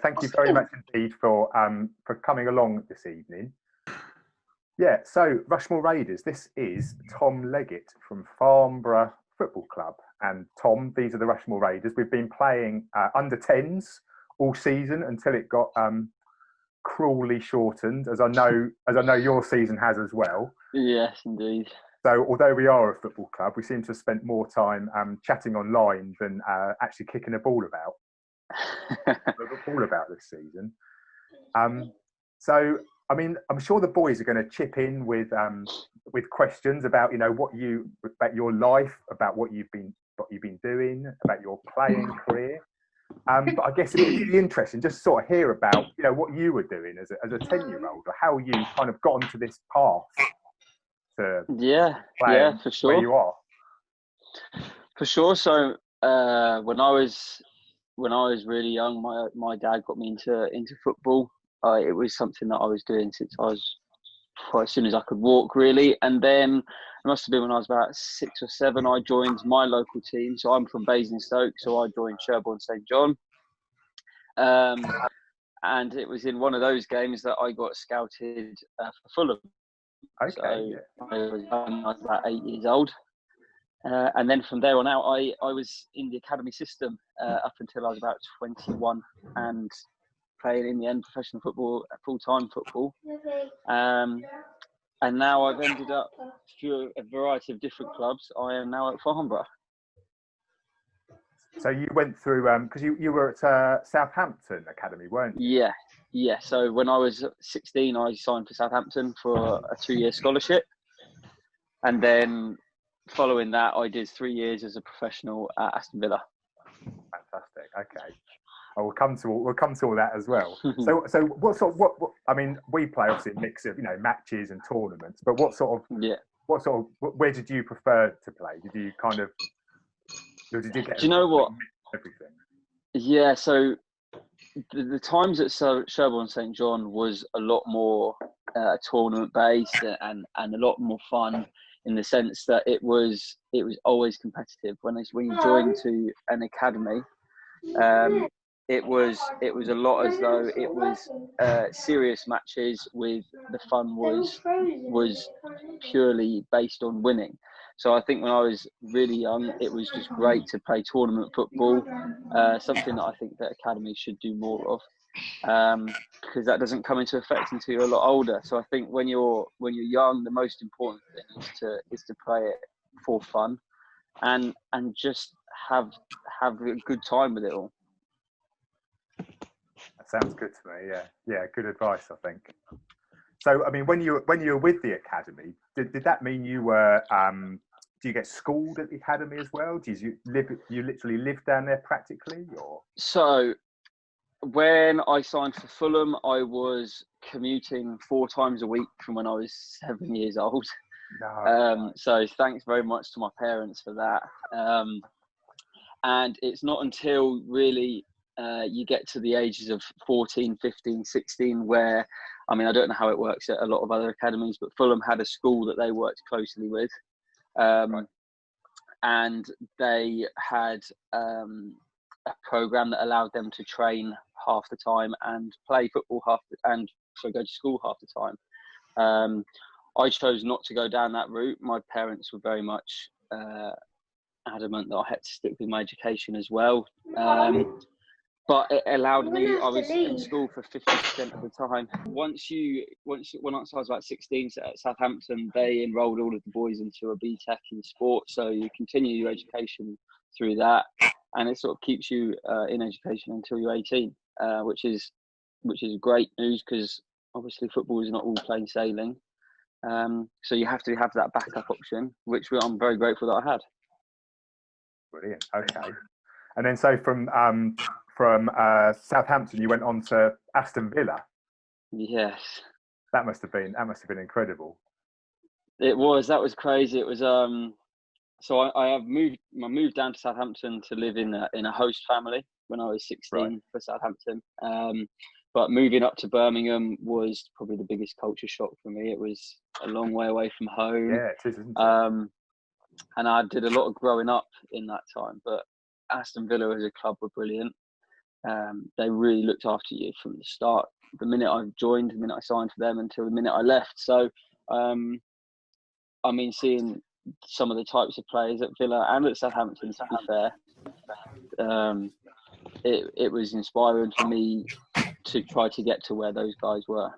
Thank you very much indeed for coming along this evening. Yeah, so Rushmoor Raiders, this is Tom Leggett from Farnborough Football Club. And Tom, these are the Rushmoor Raiders. We've been playing under 10s all season until it got cruelly shortened, as I know your season has as well. Yes, indeed. So although we are a football club, we seem to have spent more time chatting online than actually kicking a ball about this season. So I mean, I'm sure the boys are going to chip in with questions about about your life, about what you've been doing, about your playing career. But I guess it'd be really interesting just to sort of hear about what you were doing as a 10-year-old, or how you kind of got onto this path to play for sure. Where you are. For sure. So when I was really young, my dad got me into football. It was something that I was doing since I was as soon as I could walk, really. And then it must have been when I was about 6 or 7, I joined my local team. So I'm from Basingstoke, so I joined Sherborne St John. And it was in one of those games that I got scouted for Fulham. Okay. So I was about 8 years old. And then from there on out, I was in the academy system up until I was about 21, and playing in the end professional football, full-time football. And now I've ended up through a variety of different clubs. I am now at Farnborough. So you went through, because you were at Southampton Academy, weren't you? Yeah. So when I was 16, I signed for Southampton for a 2-year scholarship. And then following that, I did 3 years as a professional at Aston Villa. Fantastic. Okay. We'll come to all that as well. So what I mean, we play obviously a mix of matches and tournaments, but where did you prefer to play? Did you did you get? Do you know what? Everything. Yeah. So the times at Sherborne St John was a lot more tournament based and a lot more fun, in the sense that it was always competitive. When you join to an academy, it was a lot as though it was serious matches with the fun was purely based on winning. So I think when I was really young, it was just great to play tournament football, something that I think that academies should do more of, because that doesn't come into effect until you're a lot older. So I think when you're young, the most important thing is to play it for fun, and just have a good time with it all. That sounds good to me. Yeah, good advice, I think. So, I mean, when you were with the academy, did that mean you were? Do you get schooled at the academy as well? Do you literally live down there practically, or? So, when I signed for Fulham, I was commuting 4 times a week from when I was 7 years old. No. So thanks very much to my parents for that. And it's not until really you get to the ages of 14, 15, 16 where, I mean, I don't know how it works at a lot of other academies, but Fulham had a school that they worked closely with. Right. And they had a program that allowed them to train half the time and play football go to school half the time. I chose not to go down that route. My parents were very much adamant that I had to stick with my education as well. But it allowed me, I was in school for 50% of the time. Once I was about 16 at Southampton, they enrolled all of the boys into a BTEC in sport. So you continue your education through that, and it sort of keeps you in education until you're 18, which is great news, because obviously football is not all plain sailing. So you have to have that backup option, which I'm very grateful that I had. Brilliant. Okay. And then so from Southampton, you went on to Aston Villa. Yes. That must have been incredible. It was. That was crazy. It was. So I moved down to Southampton to live in a host family when I was 16 right. for Southampton. But moving up to Birmingham was probably the biggest culture shock for me. It was a long way away from home. Yeah, it is, isn't it? And I did a lot of growing up in that time. But Aston Villa as a club were brilliant. they really looked after you from the start. The minute I joined, the minute I signed for them, until the minute I left. So, I mean, seeing some of the types of players at Villa and at Southampton, to be fair, it was inspiring for me to try to get to where those guys were.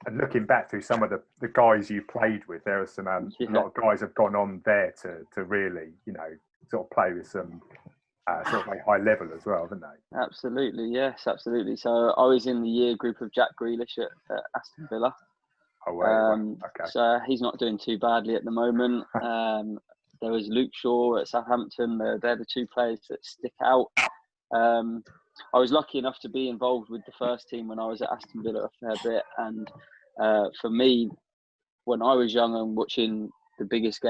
And looking back through some of the guys you played with, there are some a lot of guys have gone on there to really, sort of play with some sort of a high level as well, haven't they? Absolutely, yes, absolutely. So I was in the year group of Jack Grealish at Aston Villa. Oh, wow. Okay. So he's not doing too badly at the moment. There was Luke Shaw at Southampton. They're the two players that stick out. I was lucky enough to be involved with the first team when I was at Aston Villa a fair bit. And for me, when I was young and watching the biggest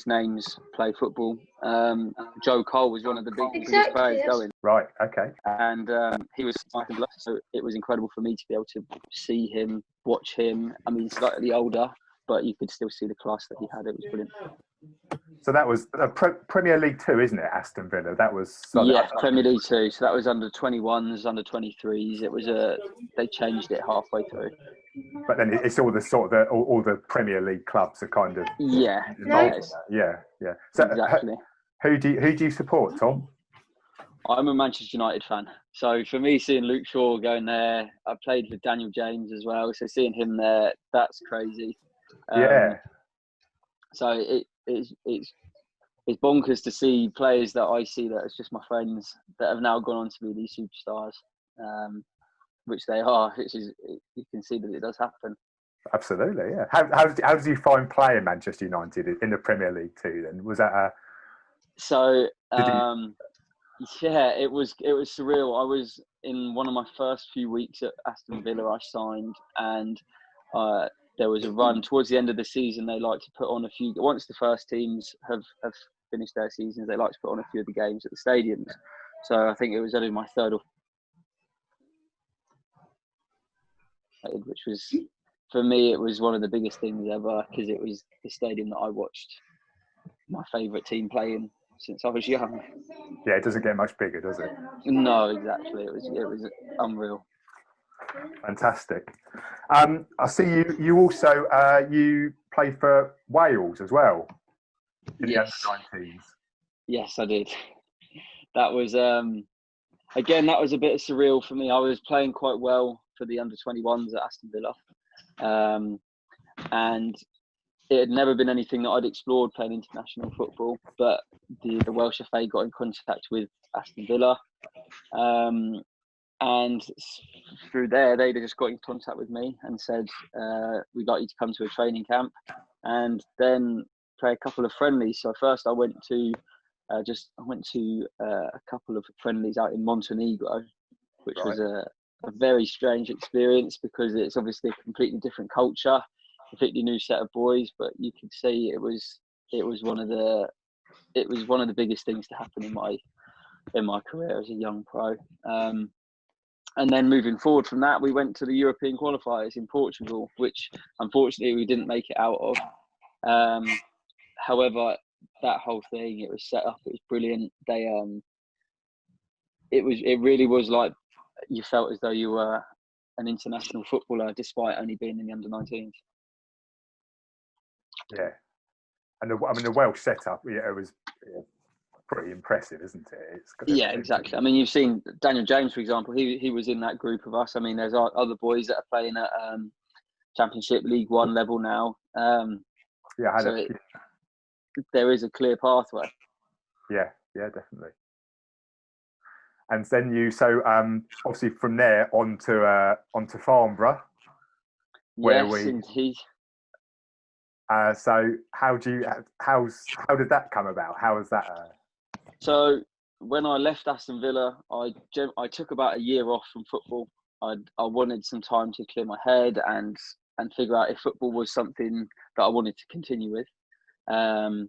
names play football, Joe Cole was one of the biggest players going. Right, okay. And he was so it was incredible for me to be able to see him, watch him. I mean, slightly older, but you could still see the class that he had. It was brilliant. So that was Premier League 2, isn't it, Aston Villa? That was Premier League 2. So that was under 21s, under 23s. It was they changed it halfway through. But then it's all the sort of all the Premier League clubs are kind of involved in that. Yeah. So exactly. Who do you support, Tom? I'm a Manchester United fan. So for me, seeing Luke Shaw going there, I played with Daniel James as well. So seeing him there, that's crazy. So it's bonkers to see players that I see that as just my friends that have now gone on to be these superstars, which they are. Which is, you can see that it does happen. Absolutely, yeah. How did you find playing Manchester United in the Premier League too? Then was that So yeah, it was surreal. I was in one of my first few weeks at Aston Villa. I signed, and there was a run towards the end of the season. They like to put on a few. Once the first teams have finished their seasons, they like to put on a few of the games at the stadiums. So I think it was only my third or which was, for me, it was one of the biggest things ever, because it was the stadium that I watched my favourite team play in since I was young. Yeah, it doesn't get much bigger, does it? No, exactly. It was unreal. Fantastic. I see you also you play for Wales as well. Yes. The under-19s. Yes, I did. That was again, that was a bit surreal for me. I was playing quite well for the under-21s at Aston Villa, and it had never been anything that I'd explored, playing international football. But the Welsh FA got in contact with Aston Villa, and through there, they just got in contact with me and said, we'd like you to come to a training camp and then play a couple of friendlies. So first I went to a couple of friendlies out in Montenegro, which was a very strange experience, because it's obviously a completely different culture, completely new set of boys, but you could see it was one of the biggest things to happen in my career as a young pro. And then moving forward from that, we went to the European qualifiers in Portugal, which unfortunately we didn't make it out of. However, that whole thing, it was set up, it was brilliant. It really was like you felt as though you were an international footballer despite only being in the under-19s. Yeah, and the Welsh setup, it was pretty impressive, isn't it? Exactly. I mean, you've seen Daniel James, for example. He was in that group of us. I mean, there's other boys that are playing at Championship League One level now. There is a clear pathway. Yeah, definitely. And then obviously from there onto Farnborough, Indeed. So how did that come about? How was that? So when I left Aston Villa, I took about a year off from football. I wanted some time to clear my head and figure out if football was something that I wanted to continue with. And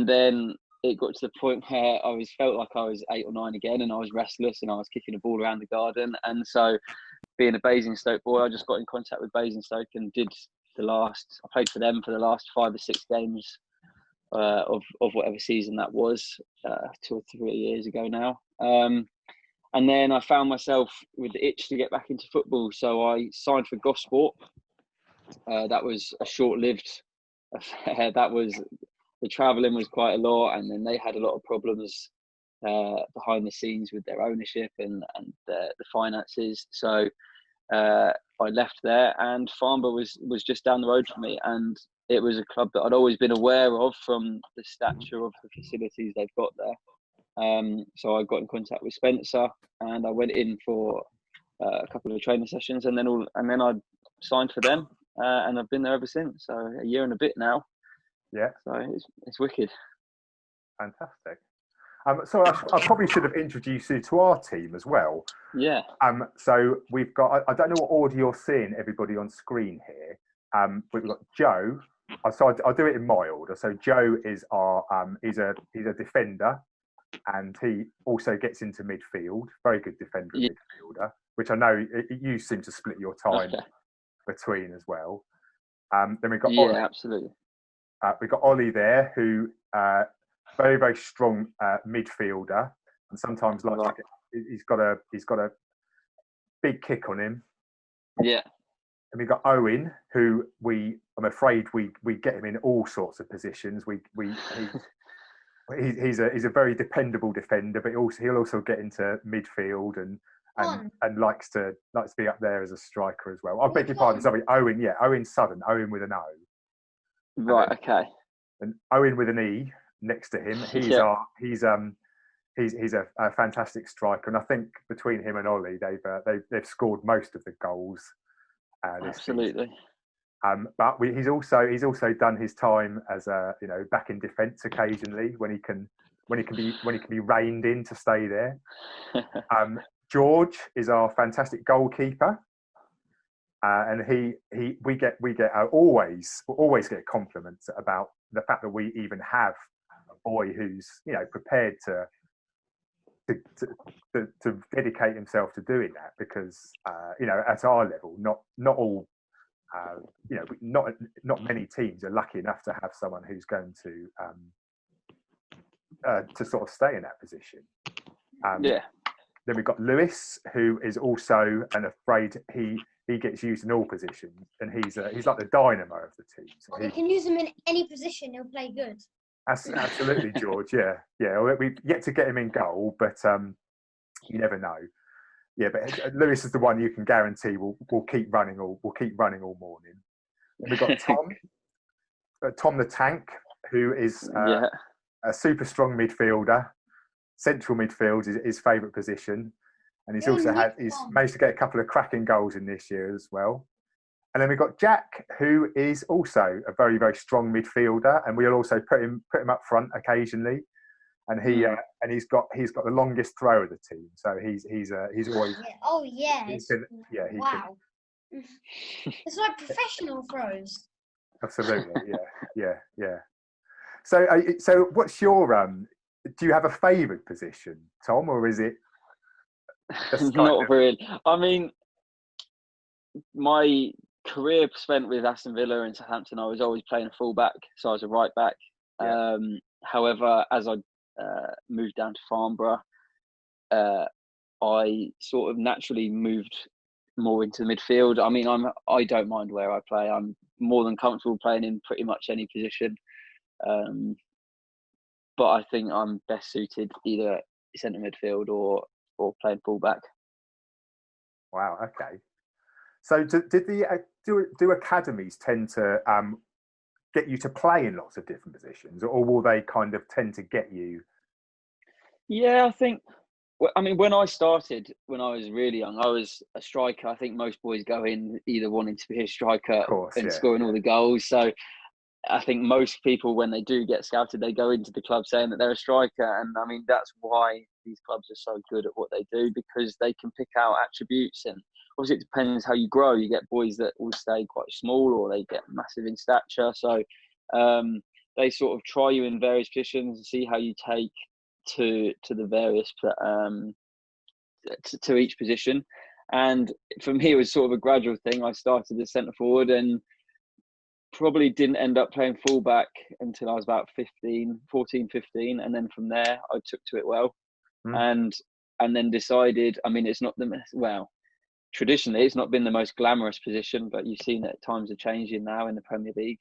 then it got to the point where I felt like I was 8 or 9 again, and I was restless and I was kicking a ball around the garden. And so, being a Basingstoke boy, I just got in contact with Basingstoke and I played for them for the last 5 or 6 games of whatever season that was, 2 or 3 years ago now. And then I found myself with the itch to get back into football, so I signed for Gosport. That was a short-lived affair. The travelling was quite a lot, and then they had a lot of problems behind the scenes with their ownership and the finances. So I left there, and Farnborough was just down the road from me, and it was a club that I'd always been aware of from the stature of the facilities they've got there. So I got in contact with Spencer, and I went in for a couple of training sessions, and then I signed for them, and I've been there ever since. So a year and a bit now. Yeah. So it's wicked. Fantastic. So I probably should have introduced you to our team as well. Yeah. So we've got, I don't know what order you're seeing everybody on screen here. We've got Joe. So I'll do it in my order. So Joe is our, he's a defender, and he also gets into midfield. Very good defender and midfielder, which I know you seem to split your time between as well. Then we've got Ollie. Absolutely. We've got Ollie there, who very, very strong midfielder, and sometimes he's got a big kick on him. Yeah. And we've got Owen, who I'm afraid we get him in all sorts of positions. He's a very dependable defender, but he'll also get into midfield and likes to be up there as a striker as well. I beg your pardon, sorry, Owen. Yeah, Owen Sudden. Owen with an O. Right. Okay. And Owen with an E next to him. He's a fantastic striker, and I think between him and Ollie, they've scored most of the goals. This season. But he's also done his time as back in defence occasionally when he can be reined in to stay there. George is our fantastic goalkeeper, and we always get compliments about the fact that we even have a boy who's prepared to dedicate himself to doing that, because at our level, not all not many teams are lucky enough to have someone who's going to sort of stay in that position. Then we've got Lewis, who is also, and afraid he gets used in all positions, and he's like the dynamo of the team. So you can use him in any position; he'll play good. Absolutely, George. Yeah. We've yet to get him in goal, but you never know. Yeah, but Lewis is the one you can guarantee will keep running all morning. And we've got Tom the Tank, who is a super strong midfielder. Central midfield is his favourite position, and he's managed to get a couple of cracking goals in this year as well. And then we've got Jack, who is also a very, very strong midfielder, and we'll also put him up front occasionally. And he's got the longest throw of the team, so he's always. Oh yeah! Wow. It's like professional throws. Absolutely, yeah. So what's your do you have a favoured position, Tom, or is it? Not really. I mean, my career spent with Aston Villa and Southampton, I was always playing a full-back, so I was a right back. Yeah. However, as I moved down to Farnborough, I sort of naturally moved more into the midfield. I mean, I don't mind where I play. I'm more than comfortable playing in pretty much any position. But I think I'm best suited either centre midfield or playing full-back. Wow. Okay. So do academies tend to get you to play in lots of different positions, or will they kind of tend to get you? Yeah, I think. I mean, when I started, when I was really young, I was a striker. I think most boys go in either wanting to be a striker and scoring all the goals. So I think most people, when they do get scouted, they go into the club saying that they're a striker. And I mean, that's why these clubs are so good at what they do, because they can pick out attributes. And obviously it depends how you grow. You get boys that will stay quite small, or they get massive in stature. So they sort of try you in various positions and see how you take to the various to each position. And for me, it was sort of a gradual thing. I started as centre forward and probably didn't end up playing fullback until I was about 14, 15. And then from there, I took to it well. And and then decided. I mean, it's not traditionally it's not been the most glamorous position, but you've seen that times are changing now in the Premier League.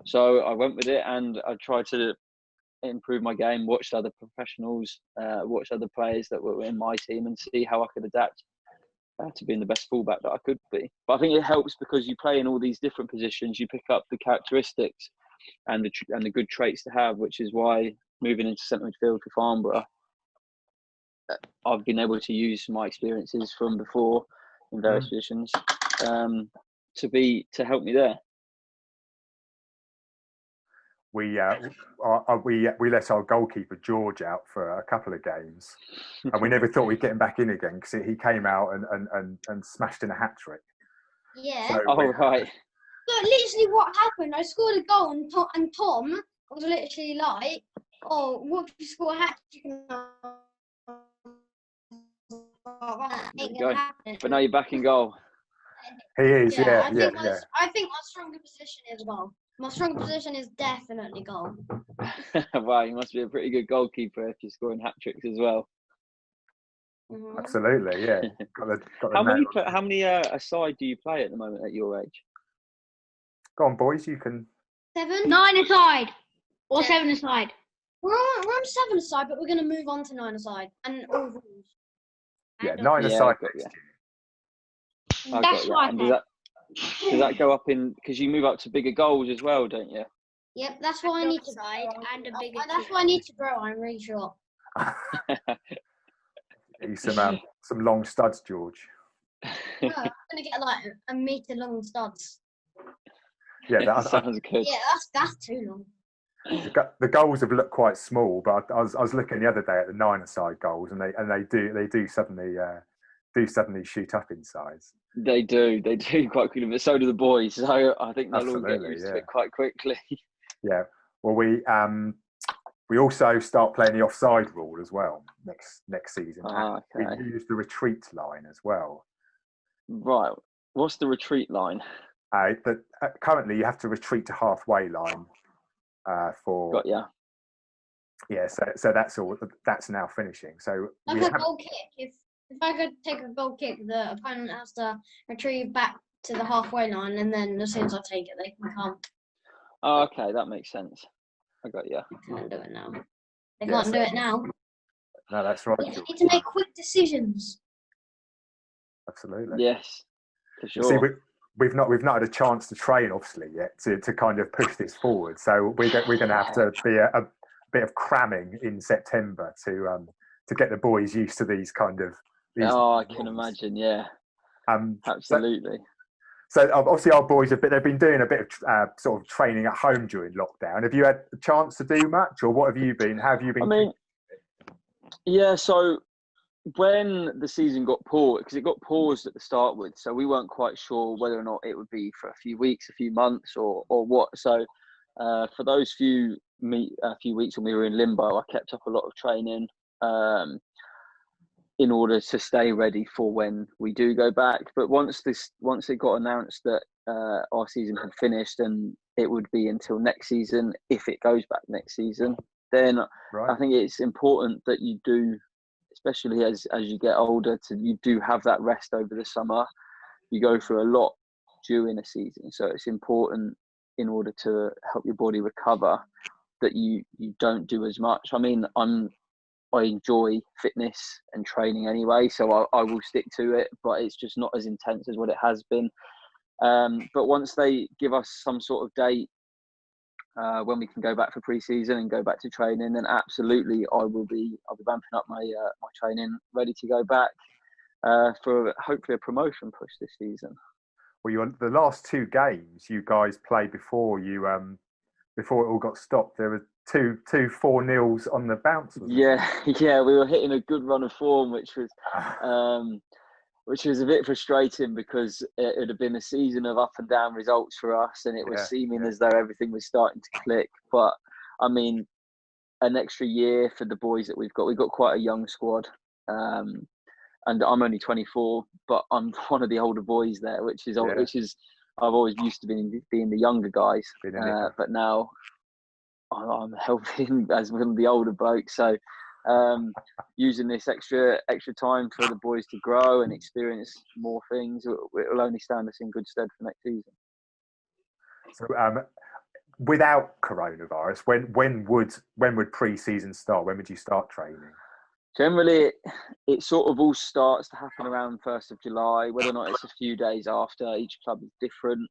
So I went with it, and I tried to improve my game, watched other professionals, watched other players that were in my team, and see how I could adapt to being the best fullback that I could be. But I think it helps because you play in all these different positions, you pick up the characteristics and the good traits to have, which is why moving into centre midfield for Farnborough, I've been able to use my experiences from before in various positions to help me there. We let our goalkeeper George out for a couple of games, and we never thought we'd get him back in again because he came out and smashed in a hat trick. Yeah. So Right. So literally, what happened? I scored a goal, and Tom was literally like, "Oh, what if you score a hat trick?" There you go. But now you're back in goal. He is, yeah. I think my stronger position is goal. My stronger position is definitely goal. Wow, you must be a pretty good goalkeeper if you're scoring hat tricks as well. Mm-hmm. Absolutely, yeah. How many aside do you play at the moment at your age? Go on, boys, you can. 7, 9 aside or 7 aside. We're on 7 aside, but we're going to move on to 9 aside and all rules. Yeah, 9 aside next year. That's right. And does that go up in because you move up to bigger goals as well, don't you? Yep, that's why I need to side and a bigger. That's why I need to grow. I'm really sure. Some long studs, George. No, I'm gonna get like a metre long studs. Yeah, that sounds good. Yeah, that's too long. The goals have looked quite small, but I was looking the other day at the 9-a-side goals, and they do suddenly shoot up in size. They do quite quickly, but so do the boys. So I think they'll all get used to it quite quickly. Yeah. Well, we also start playing the offside rule as well next season. Okay. We use the retreat line as well. Right. What's the retreat line? Currently, you have to retreat to halfway line for. Got ya. Yeah. So that's all. That's now finishing. So like a goal kick. If I could take a goal kick, the opponent has to retrieve back to the halfway line, and then as soon as I take it, they can come. Oh, okay, that makes sense. I got you. They can't do it now. They can't do it now. No, that's right. You need to make quick decisions. Absolutely. Yes, for sure. See, we've not had a chance to train, obviously, yet to kind of push this forward. So we're going to have to be a bit of cramming in September to get the boys used to these kind of. I can imagine. Yeah. Absolutely. So obviously our boys they've been doing a bit of sort of training at home during lockdown. Have you had a chance to do much, or what have you been? How have you been? I mean, yeah. So when the season got paused, because it got paused at the start with, so we weren't quite sure whether or not it would be for a few weeks, a few months, or what. So for those few weeks when we were in limbo, I kept up a lot of training. In order to stay ready for when we do go back. But once it got announced that our season had finished and it would be until next season, if it goes back next season, then I think it's important that you do, especially as you get older, you do have that rest over the summer. You go through a lot during a season. So it's important in order to help your body recover that you don't do as much. I mean, I enjoy fitness and training anyway, so I will stick to it, but it's just not as intense as what it has been. But once they give us some sort of date when we can go back for pre-season and go back to training, then absolutely I'll be ramping up my training, ready to go back for hopefully a promotion push this season. Well, the last 2 games you guys played before before it all got stopped, there were two 4-0s on the bounce. Yeah, we were hitting a good run of form, which was a bit frustrating because it had been a season of up and down results for us, and it was seeming as though everything was starting to click. But I mean, an extra year for the boys that we've got quite a young squad, and I'm only 24, but I'm one of the older boys there, which is I've always used to being the younger guys, but now I'm helping as one of the older blokes. So using this extra time for the boys to grow and experience more things, it will only stand us in good stead for next season. So, without coronavirus, when would pre-season start? When would you start training? Generally, it sort of all starts to happen around 1st of July. Whether or not it's a few days after, each club is different.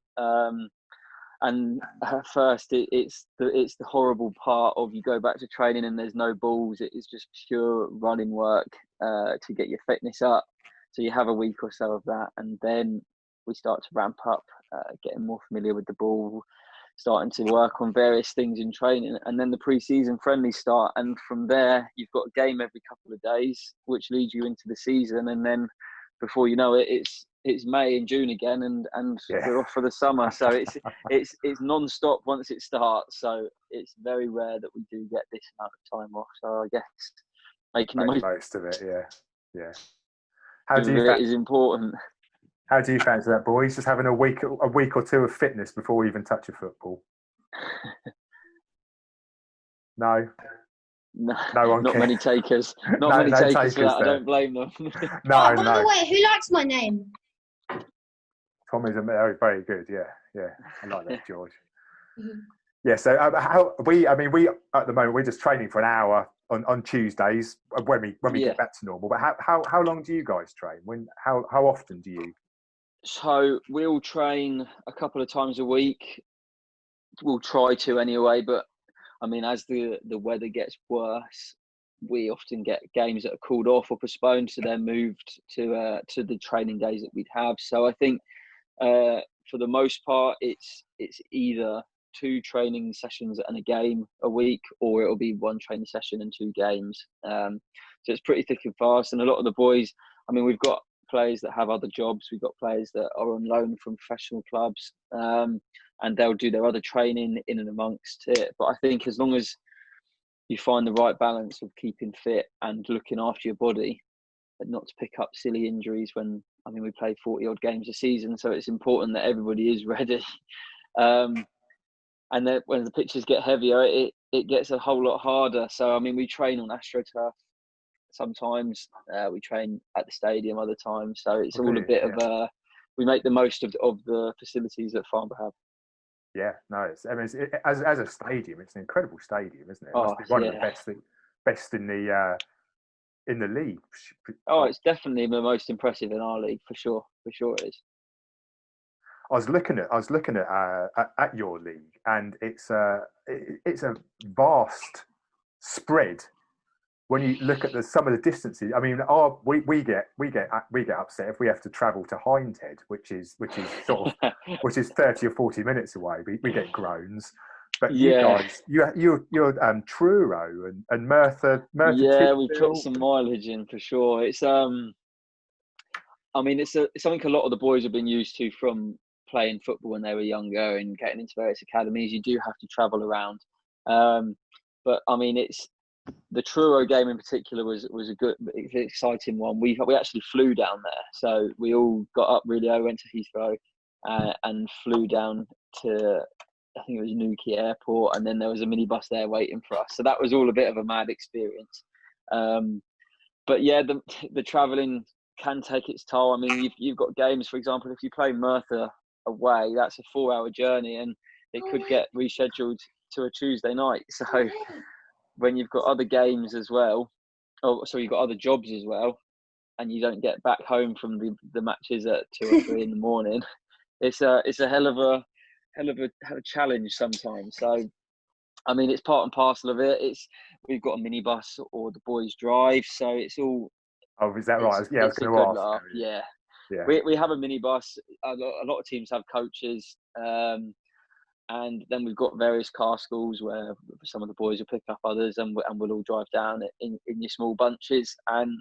And at first, it's the horrible part of you go back to training and there's no balls. It is just pure running work to get your fitness up. So you have a week or so of that, and then we start to ramp up, getting more familiar with the ball, starting to work on various things in training, and then the pre-season friendlies start. And from there, you've got a game every couple of days, which leads you into the season. And then before you know it, it's May and June again, and we're off for the summer. So it's non-stop once it starts. So it's very rare that we do get this amount of time off. So I guess making the most of it, yeah. It is important. How do you fancy that, boys? Just having a week or two of fitness before we even touch a football? No, one not many takers. Not many takers for that. I don't blame them. By the way, who likes my name? Tom is very, very good. Yeah. I like that, George. Yeah. So we at the moment we're just training for an hour on Tuesdays when we get back to normal. But how long do you guys train? How often do you? So we'll train a couple of times a week. We'll try to anyway, but as the weather gets worse, we often get games that are called off or postponed, so they're moved to the training days that we'd have. So I think for the most part, it's either 2 training sessions and a game a week, or it'll be 1 training session and 2 games. So it's pretty thick and fast. And a lot of the boys, we've got players that have other jobs. We've got players that are on loan from professional clubs, and they'll do their other training in and amongst it. But I think as long as you find the right balance of keeping fit and looking after your body, and not to pick up silly injuries when, we play 40 odd games a season. So it's important that everybody is ready. And then when the pitches get heavier, it gets a whole lot harder. So, we train on AstroTurf. Sometimes we train at the stadium other times. So it's all a bit of we make the most of the facilities that Farnborough have. Yeah, no, as a stadium, it's an incredible stadium, isn't it? It must be one of the best in the league. Oh, it's definitely the most impressive in our league, for sure. For sure it is. I was looking at your league, and it's a vast spread. When you look at some of the distances, we get upset if we have to travel to Hindhead, which is 30 or 40 minutes away. We get groans. But you guys, you're Truro and Merthyr. Yeah, we put some mileage in for sure. It's it's something a lot of the boys have been used to from playing football when they were younger and getting into various academies. You do have to travel around, but it's the Truro game in particular was a good, exciting one. We actually flew down there, so we all got up really early, went to Heathrow, and flew down to, I think it was Newquay Airport, and then there was a minibus there waiting for us. So that was all a bit of a mad experience. But yeah, the travelling can take its toll. You've got games, for example, if you play Merthyr away, that's a 4-hour journey, and it could get rescheduled to a Tuesday night. So when you've got other games as well, you've got other jobs as well, and you don't get back home from the matches at 2 or 3 in the morning, it's a hell of a challenge sometimes. So it's part and parcel of it. We've got a minibus or the boys drive, so it's all. Oh, is that right? Yeah, I was going to ask. Yeah. We have a minibus. A lot of teams have coaches. And then we've got various car schools where some of the boys will pick up others, and we'll all drive down in your small bunches. And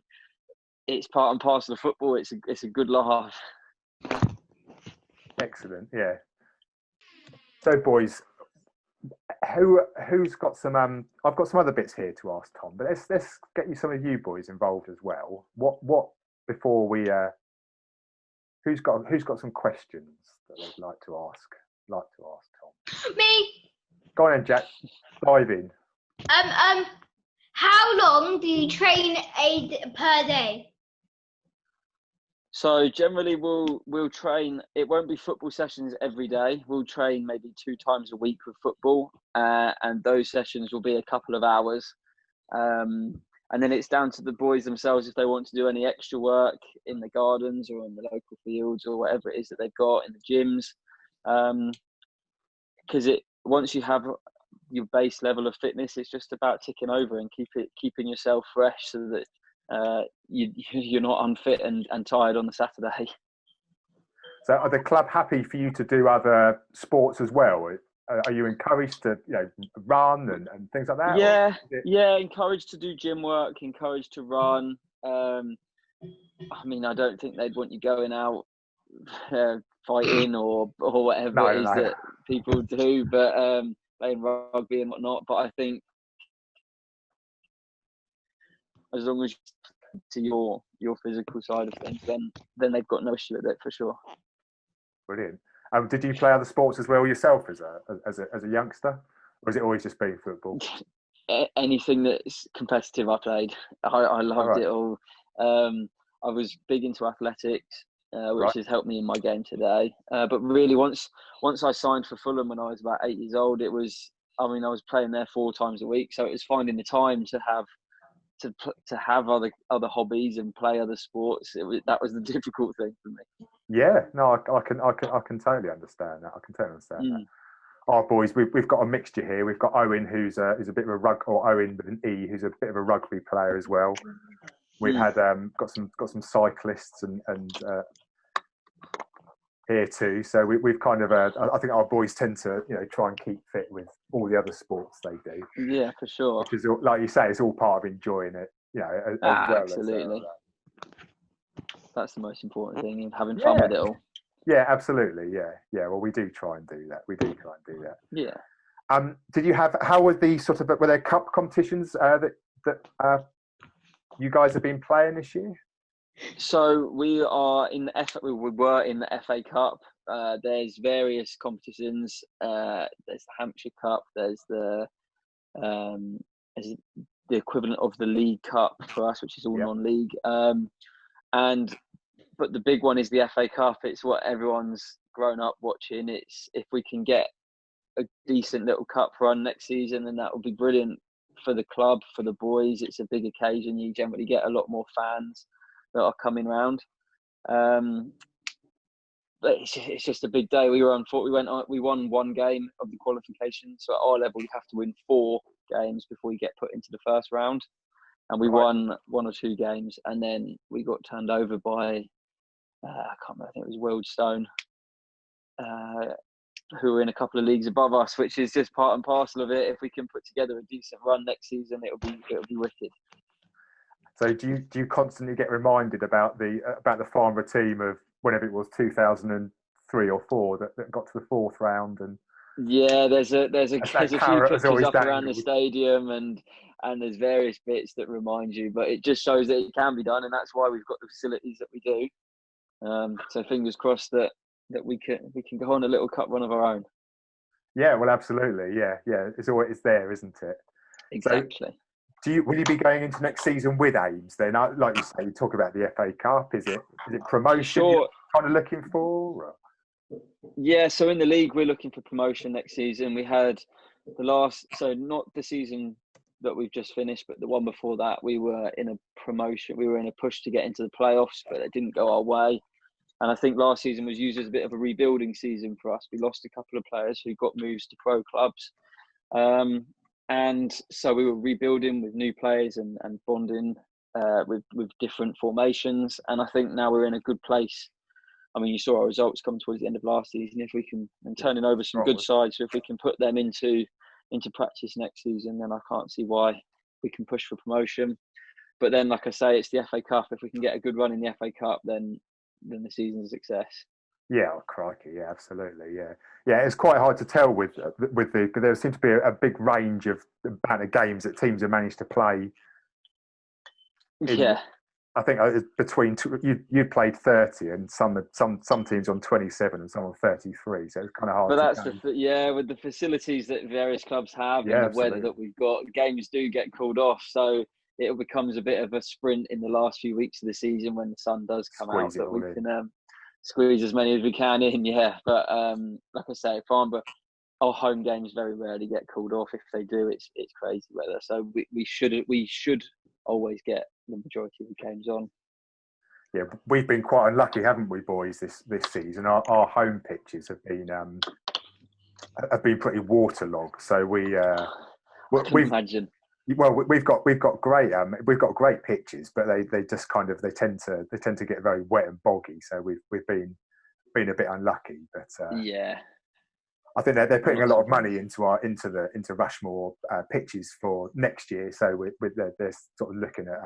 it's part and parcel of football. It's a good laugh. Excellent, yeah. So, boys, who's got some? I've got some other bits here to ask Tom, but let's get some of you boys involved as well. What before we? Who's got some questions that they'd like to ask? Tom. Me. Go on then, Jack. Dive in. How long long do you train per day? So generally we'll train. It won't be football sessions every day. We'll train maybe 2 times a week with football, and those sessions will be a couple of hours. And then it's down to the boys themselves if they want to do any extra work in the gardens or in the local fields or whatever it is that they've got in the gyms. Because once you have your base level of fitness, it's just about ticking over and keeping yourself fresh so that you're not unfit and tired on the Saturday. So are the club happy for you to do other sports as well? Are you encouraged to run and things like that? Yeah, encouraged to do gym work, encouraged to run. I mean, I don't think they'd want you going out fighting or whatever it is that people do, but playing rugby and whatnot. But I think as long as to your physical side of things, then they've got no issue with it for sure. Brilliant. Did you play other sports as well yourself as a youngster, or has it always just been football? Anything that's competitive, I played. I loved it all. I was big into athletics, which has helped me in my game today. But really, once I signed for Fulham when I was about 8 years old, I was playing there 4 times a week, so it was finding the time to have other hobbies and play other sports. That was the difficult thing for me. Yeah, no, I can totally understand that. That. Our boys, we've got a mixture here. We've got Owen, who's a bit of a Owen with an E, who's a bit of a rugby player as well. We've had got some cyclists and here too. So we've kind of I think our boys tend to try and keep fit with all the other sports they do. Yeah, for sure. Which is, like you say, it's all part of enjoying it. As well. Absolutely. That's the most important thing, having fun with it all. Yeah, absolutely. Yeah. Well, we do try and do that. Yeah. Did you have? How were were there cup competitions that you guys have been playing this year? So we are in the we were in the FA Cup. There's various competitions. There's the Hampshire Cup. There's the equivalent of the League Cup for us, which is all non-league. But the big one is the FA Cup. It's what everyone's grown up watching. It's if we can get a decent little cup run next season, then that would be brilliant for the club, for the boys. It's a big occasion. You generally get a lot more fans that are coming round. But it's just a big day. We won 1 game of the qualification. So at our level, you have to win 4 games before you get put into the first round. And we won 1 or 2 games, and then we got turned over by I can't remember. I think it was Wealdstone, who are in a couple of leagues above us, which is just part and parcel of it. If we can put together a decent run next season, it'll be wicked. So do you constantly get reminded about the Farnborough team of whenever it was 2003 or 4 that got to the 4th round? And yeah, there's a few pictures up around the stadium, and there's various bits that remind you, but it just shows that it can be done, and that's why we've got the facilities that we do. So fingers crossed that we can go on a little cup run of our own. Yeah, well, absolutely. Yeah. It's always there, isn't it? Exactly. So will you be going into next season with aims then? Like you say, you talk about the FA Cup. Is it promotion sure. You're kind of looking for? Or? Yeah, so in the league we're looking for promotion next season. We had not the season that we've just finished, but the one before that, we were in a promotion. We were in a push to get into the playoffs, but it didn't go our way. And I think last season was used as a bit of a rebuilding season for us. We lost a couple of players who got moves to pro clubs. And so we were rebuilding with new players and bonding with different formations. And I think now we're in a good place. I mean, you saw our results come towards the end of last season. If we can, and turning over some good sides, so if we can put them into practice next season, then I can't see why we can push for promotion. But then, like I say, it's the FA Cup. If we can get a good run in the FA Cup, then the season's a success. Yeah, crikey, yeah, absolutely, yeah. It's quite hard to tell with there seems to be a big range of amount of games that teams have managed to play. I think between you played 30 and some teams on 27 and some on 33, so it's kind of hard. But that's with the facilities that various clubs have and the weather that we've got, games do get called off. So it becomes a bit of a sprint in the last few weeks of the season when the sun does come out, Squeeze it that we all in. can squeeze as many as we can in. Yeah, but like I say, Farnborough, our home games very rarely get called off. If they do, it's crazy weather. So we should always get the majority of the games on. Yeah, we've been quite unlucky, haven't we, boys, this season? Our home pitches have been pretty waterlogged. So I can imagine. Well, we've got great pitches, but they just kind of they tend to get very wet and boggy. So we've been a bit unlucky, but yeah, I think they're putting a lot of money into Rushmoor pitches for next year. So they're sort of looking at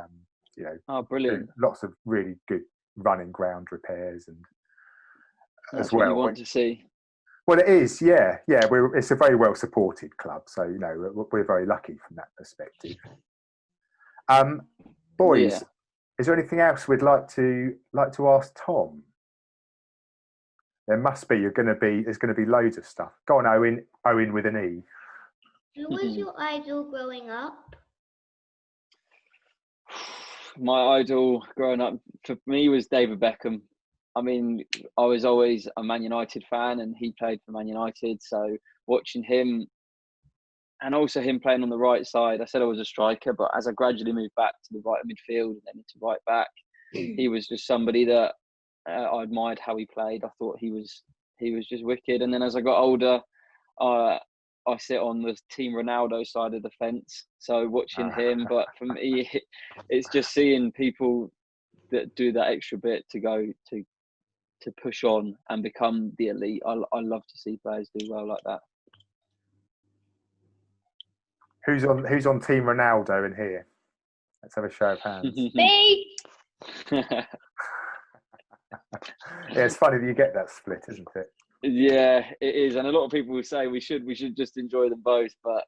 oh, brilliant! Lots of really good running ground repairs and That's as well. What you want to see. Well, it is, yeah. It's a very well supported club, so we're very lucky from that perspective. Boys, is there anything else we'd like to ask Tom? There must be. There's going to be loads of stuff. Go on, Owen with an E. Who was your idol growing up? My idol growing up for me was David Beckham. I mean, I was always a Man United fan, and he played for Man United. So watching him, and also him playing on the right side, I said I was a striker, but as I gradually moved back to the right midfield and then into right back, he was just somebody that I admired how he played. I thought he was just wicked. And then as I got older, I sit on the Team Ronaldo side of the fence, so watching him. But for me, it's just seeing people that do that extra bit to go to push on and become the elite. I love to see players do well like that. Who's on Team Ronaldo in here? Let's have a show of hands. Me. Yeah, it's funny that you get that split, isn't it? Yeah, it is, and a lot of people will say we should just enjoy them both, but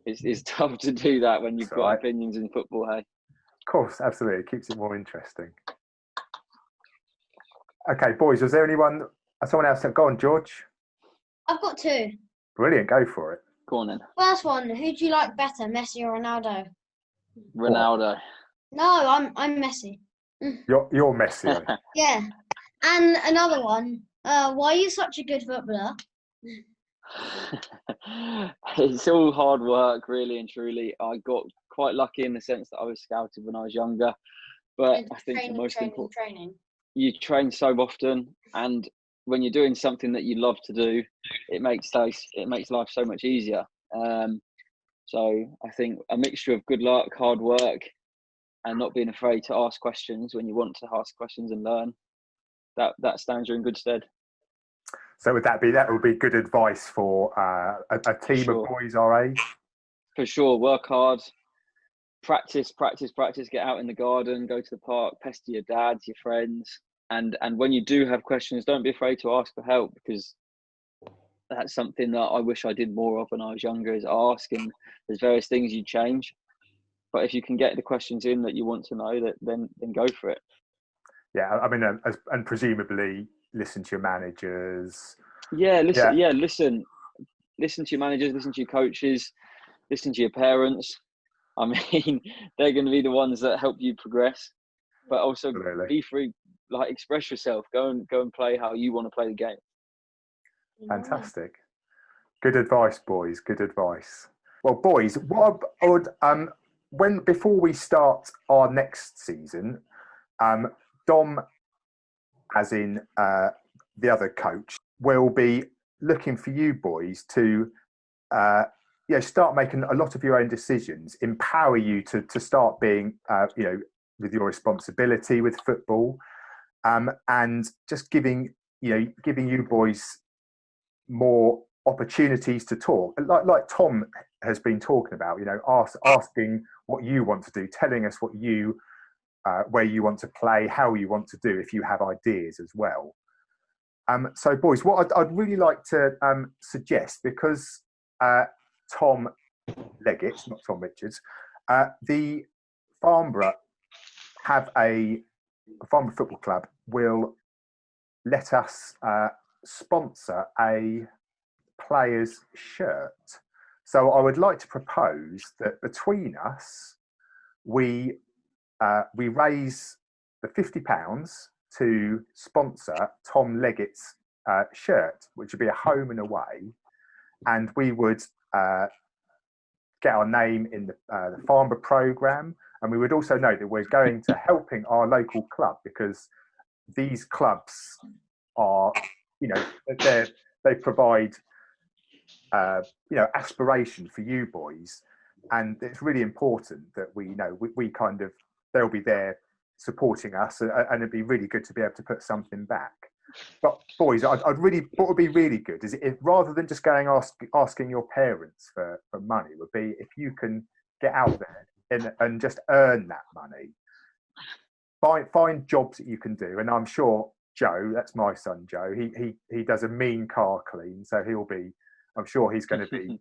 it's tough to do that when you've got opinions in football. Hey, of course, absolutely, it keeps it more interesting. Okay, boys, was there someone else? Go on, George. I've got two. Brilliant, go for it. Go on then. First one, who do you like better, Messi or Ronaldo? Ronaldo. No, I'm Messi. You're Messi. Yeah. And another one, why are you such a good footballer? It's all hard work, really and truly. I got quite lucky in the sense that I was scouted when I was younger. But I think the most important, you train so often, and when you're doing something that you love to do, it makes life so much easier. So I think a mixture of good luck, hard work, and not being afraid to ask questions when you want to ask questions and learn, that stands you in good stead. So that would be good advice for a team of boys our age? For sure, work hard, practice, get out in the garden, go to the park, pester your dads, your friends, and when you do have questions, don't be afraid to ask for help, because that's something that I wish I did more of when I was younger, is ask, and there's various things you change. But if you can get the questions in that you want to know, then go for it. Yeah, I mean, and presumably listen to your managers. Yeah, listen. Yeah, listen to your managers, listen to your coaches, listen to your parents. I mean, they're going to be the ones that help you progress. But also be free, express yourself. Go and play how you want to play the game. Fantastic. Good advice, boys. Good advice. Well, boys, what I would before we start our next season, Dom, as in the other coach, will be looking for you boys to start making a lot of your own decisions, empower you to start being with your responsibility with football, and just giving you boys more opportunities to talk, like Tom has been talking about, asking what you want to do, telling us what you where you want to play, how you want to do, if you have ideas as well. So boys, what I'd really like to suggest, because Tom Leggett, not Tom Richards, the Farnborough Farnborough Football Club will let us sponsor a player's shirt. So I would like to propose that between us, we raise the £50 to sponsor Tom Leggett's shirt, which would be a home and away, and we would get our name in the Farnborough programme, and we would also know that we're going to helping our local club, because these clubs are, they provide aspiration for you boys, and it's really important that we kind of, they'll be there supporting us, and it'd be really good to be able to put something back. But boys, what would be really good is if, rather than just going asking your parents for money, would be if you can get out there and just earn that money. Find jobs that you can do, and I'm sure Joe, that's my son Joe, he does a mean car clean, so I'm sure he's going to be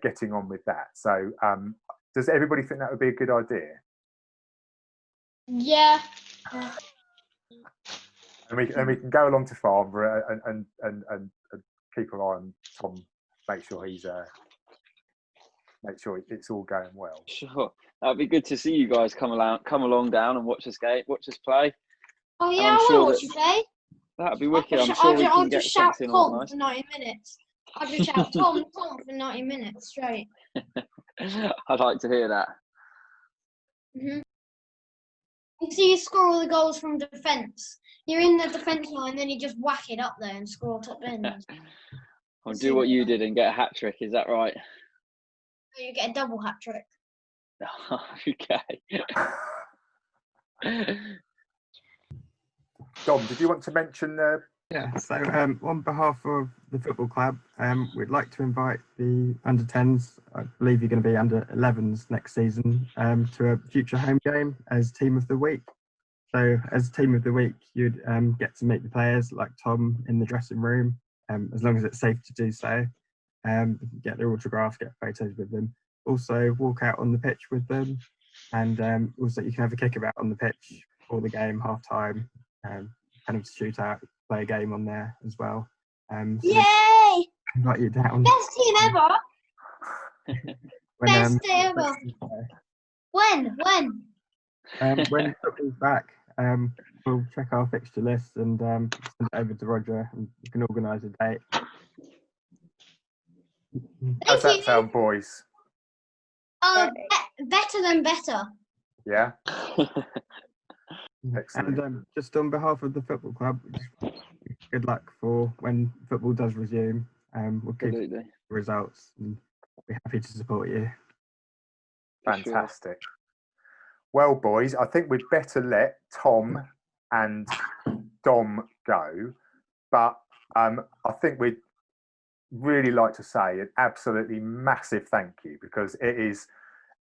getting on with that. So does everybody think that would be a good idea? Yeah. And we can go along to Farnborough and keep an eye on Tom, make sure it's all going well. Sure, that'd be good to see you guys come along down and watch us play. Oh yeah, I want to watch you play. That'd be wicked. I'm sure we can get something organised. For 90 minutes. I'll just shout Tom for 90 minutes straight. I'd like to hear that. Mm-hmm. You see, you score all the goals from defence. You're in the defence line, then you just whack it up there and score top end. I'll do what you did and get a hat trick. Is that right? You get a double hat trick. Okay. Dom, did you want to mention the? Yeah, so on behalf of the football club, we'd like to invite the under-10s, I believe you're going to be under-11s next season, to a future home game as Team of the Week. So as Team of the Week, you'd get to meet the players like Tom in the dressing room, as long as it's safe to do so. Get their autographs, get photos with them. Also walk out on the pitch with them, and also you can have a kickabout on the pitch before the game, half-time, kind of shootout, play a game on there as well. So yay! Invite you down. Best team ever! Best day ever! When? When football's back, we'll check our fixture list and send it over to Roger, and you can organise a date. How's that sound, boys? Better than better. Yeah. Excellent. And just on behalf of the football club, good luck for when football does resume. We'll keep the results and be happy to support you. Fantastic. Well, boys, I think we'd better let Tom and Dom go, but I think we'd really like to say an absolutely massive thank you, because it is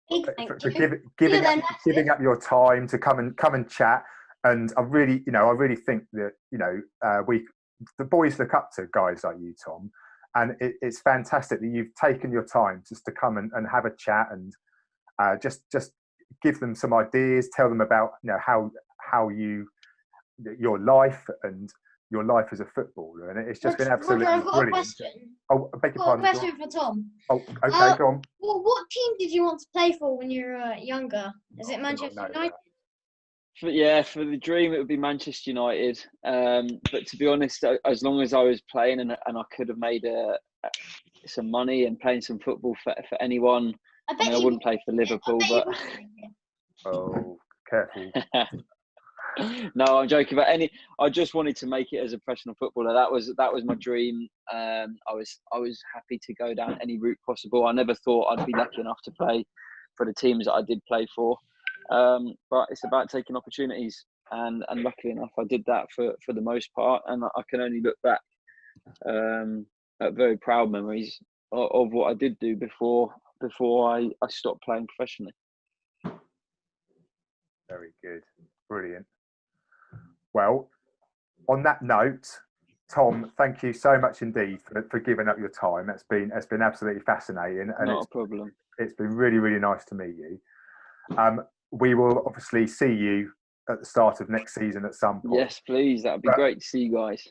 for giving up your time to come and chat. And I really think that the boys look up to guys like you, Tom, and it's fantastic that you've taken your time just to come and have a chat and just give them some ideas, tell them about how your life and your life as a footballer, and it's just been absolutely Roger, I've got brilliant. A question. Oh, I beg your pardon. I've got a question for Tom. Oh, okay, go on. Well, what team did you want to play for when you were younger? Is it Manchester United? For the dream, it would be Manchester United. But to be honest, as long as I was playing and I could have made some money and playing some football for anyone, I wouldn't play for Liverpool. But oh, careful. No, I'm joking. But I just wanted to make it as a professional footballer. That was my dream. I was happy to go down any route possible. I never thought I'd be lucky enough to play for the teams that I did play for. But it's about taking opportunities, and luckily enough, I did that for the most part. And I can only look back at very proud memories of what I did do before I stopped playing professionally. Very good, brilliant. Well, on that note, Tom, thank you so much indeed for giving up your time. It's been absolutely fascinating, and Not a problem. It's been really, really nice to meet you. We will obviously see you at the start of next season at some point. Yes, please. That'd be great to see you guys.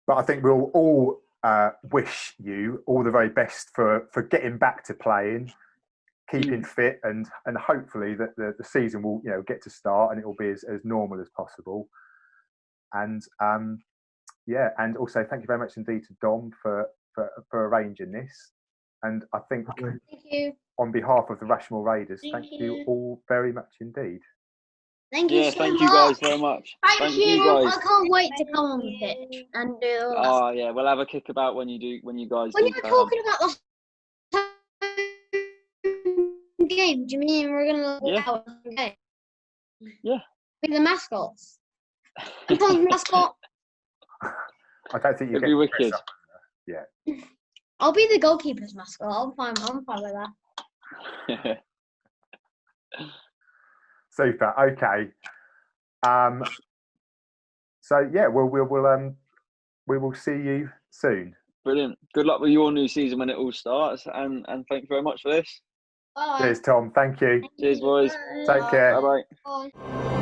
But I think we'll all wish you all the very best for getting back to playing. keeping fit, and hopefully that the season will get to start and it will be as normal as possible. And and also thank you very much indeed to Dom for arranging this. And I think Thank you. on behalf of the Rushmoor Raiders, Thank thank you you. all very much indeed. Thank you Yeah, so thank much. you guys very much. Thank you you. guys. I can't wait to come on the pitch and do all that. Oh yeah, we'll have a kick about when you guys When do you're turn up. talking about the game, do you mean we're going to Yeah. out the game? Yeah. Be the mascots. I'm Tom's mascot. I don't think you It'd get be to wicked. dress up. Yeah. I'll be the goalkeeper's mascot. I'm fine with that. Super. Okay. So yeah, we will see you soon. Brilliant. Good luck with your new season when it all starts, and thank you very much for this. Bye. Cheers, Tom. Thank you. Cheers, boys. Take care. Bye bye. Bye.